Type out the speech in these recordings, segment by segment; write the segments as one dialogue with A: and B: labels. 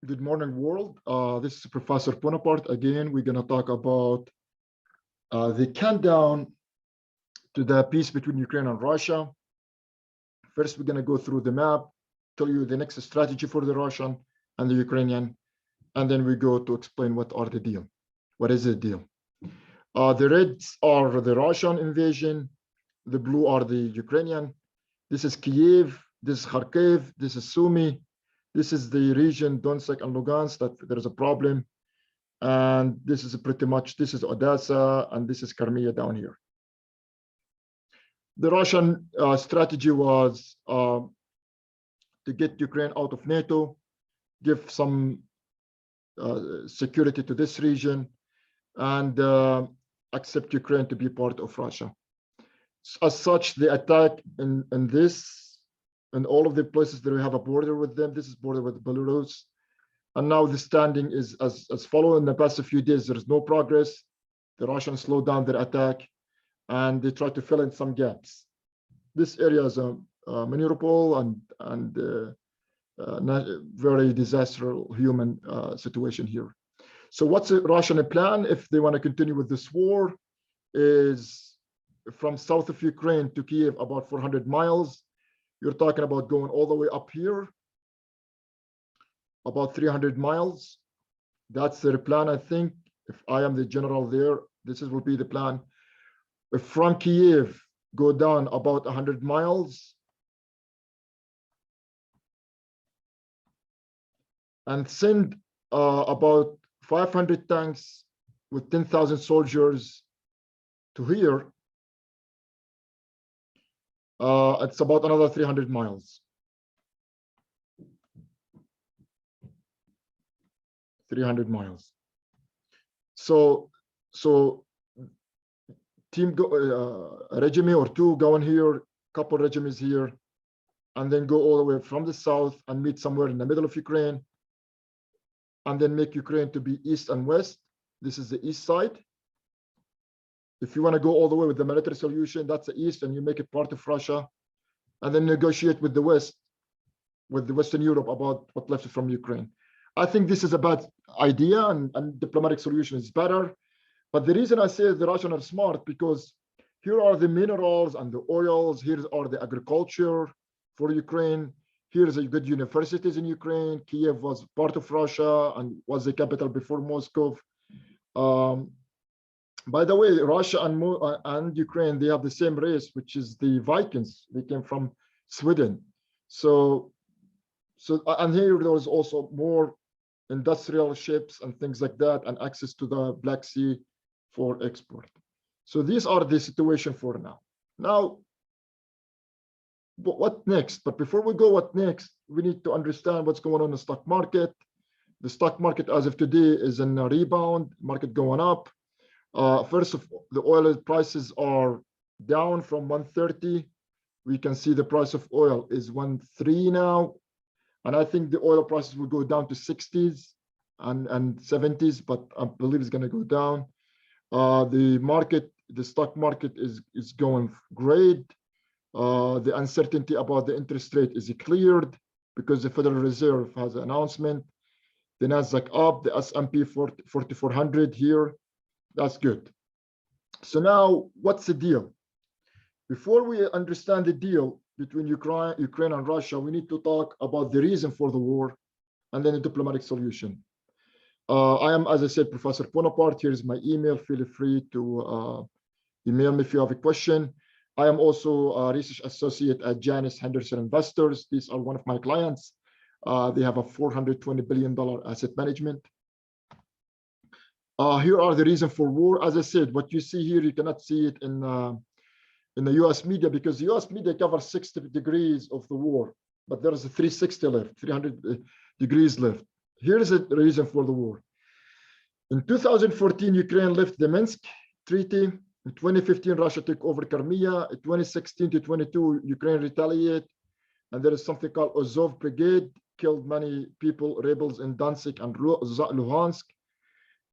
A: Good morning, world. This is Professor Bonaparte. Again, we're going to talk about the countdown to the peace between Ukraine and Russia. First, we're going to go through the map, tell you the next strategy for the Russian and the Ukrainian, and then we go to explain what are the deal. What is the deal? The reds are the Russian invasion. The blue are the Ukrainian. This is Kiev. This is Kharkiv. This is Sumy. This is the region Donetsk and Lugansk that there is a problem, and this is pretty much, this is Odessa, and this is Crimea down here. The Russian strategy was to get Ukraine out of NATO, give some security to this region, and accept Ukraine to be part of Russia. As such, the attack in this, and all of the places that we have a border with them, this is border with Belarus. And now the standing is as follows. In the past few days, there is no progress. The Russians slowed down their attack, and they try to fill in some gaps. This area is a Mariupol and very disastrous human situation here. So what's the Russian plan if they want to continue with this war? Is from south of Ukraine to Kiev, about 400 miles. You're talking about going all the way up here, about 300 miles. That's their plan, I think. If I am the general there, this will be the plan. If from Kiev, go down about 100 miles. And send about 500 tanks with 10,000 soldiers to here. It's about another 300 miles. 300 miles. So team a regiment or two go in here, couple regiments here, and then go all the way from the south and meet somewhere in the middle of Ukraine, and then make Ukraine to be east and west. This is the east side. If you want to go all the way with the military solution, that's the east, and you make it part of Russia, and then negotiate with the west, with the Western Europe about what left from Ukraine. I think this is a bad idea, and diplomatic solution is better. But the reason I say the Russians are smart, because here are the minerals and the oils, here are the agriculture for Ukraine, here's a good universities in Ukraine. Kiev was part of Russia and was the capital before Moscow. By the way, Russia and Ukraine, they have the same race, which is the Vikings. They came from Sweden. So and here there was also more industrial ships and things like that, and access to the Black Sea for export. So these are the situation for now. Now, what next? But before we go what next, we need to understand what's going on in the stock market. The stock market as of today is in a rebound, market going up. First of all, the oil prices are down from 130. We can see the price of oil is 1.3 now. And I think the oil prices will go down to 60s and 70s, but I believe it's going to go down. The stock market is going great. The uncertainty about the interest rate is cleared because the Federal Reserve has an announcement. The Nasdaq up, the S&P 4400 here. That's good. So now, what's the deal? Before we understand the deal between Ukraine and Russia, we need to talk about the reason for the war and then a diplomatic solution. I am, as I said, Professor Bonaparte. Here is my email. Feel free to email me if you have a question. I am also a research associate at Janus Henderson Investors. These are one of my clients. They have a $420 billion asset management. Here are the reasons for war. As I said, what you see here, you cannot see it in the US media, because the US media covers 60 degrees of the war, but there is a 360 left, 300 degrees left. Here is the reason for the war. In 2014, Ukraine left the Minsk Treaty. In 2015, Russia took over Crimea. In 2016 to 22, Ukraine retaliated, and there is something called Azov Brigade, killed many people, rebels in Donetsk and Luhansk.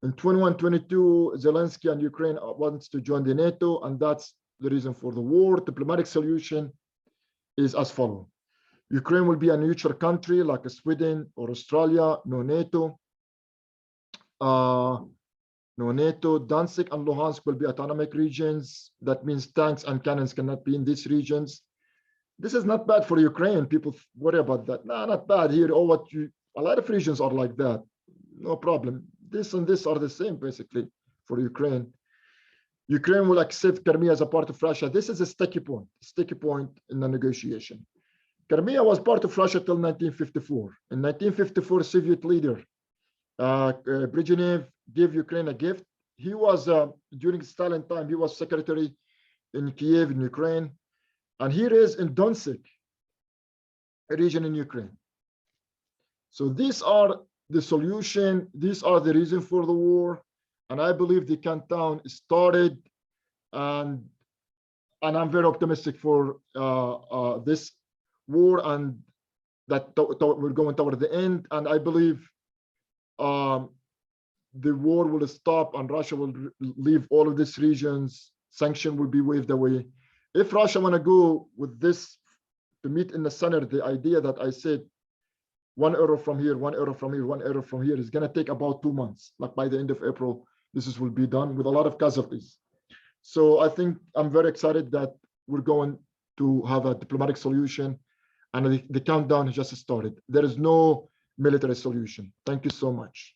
A: In 21-22, Zelensky and Ukraine wants to join the NATO, and that's the reason for the war. Diplomatic solution is as follows. Ukraine will be a neutral country like Sweden or Australia, no NATO. No NATO. Danzig and Luhansk will be autonomic regions. That means tanks and cannons cannot be in these regions. This is not bad for Ukraine. People worry about that. No, not bad here. A lot of regions are like that. No problem. This and this are the same basically for Ukraine. Ukraine will accept Crimea as a part of Russia. This is a sticky point in the negotiation. Crimea was part of Russia till 1954. In 1954, Soviet leader Brezhnev gave Ukraine a gift. He was, during Stalin time, he was secretary in Kiev in Ukraine. And here is in Donetsk, a region in Ukraine. So these are the solution. These are the reason for the war. And I believe the countdown started. And I'm very optimistic for this war and that we're going toward the end. And I believe the war will stop and Russia will leave all of these regions. Sanction will be waved away. If Russia want to go with this to meet in the center, the idea that I said 1 euro from here, 1 euro from here, 1 euro from here is going to take about 2 months. Like by the end of April, this will be done with a lot of casualties. So I think I'm very excited that we're going to have a diplomatic solution and the countdown has just started. There is no military solution. Thank you so much.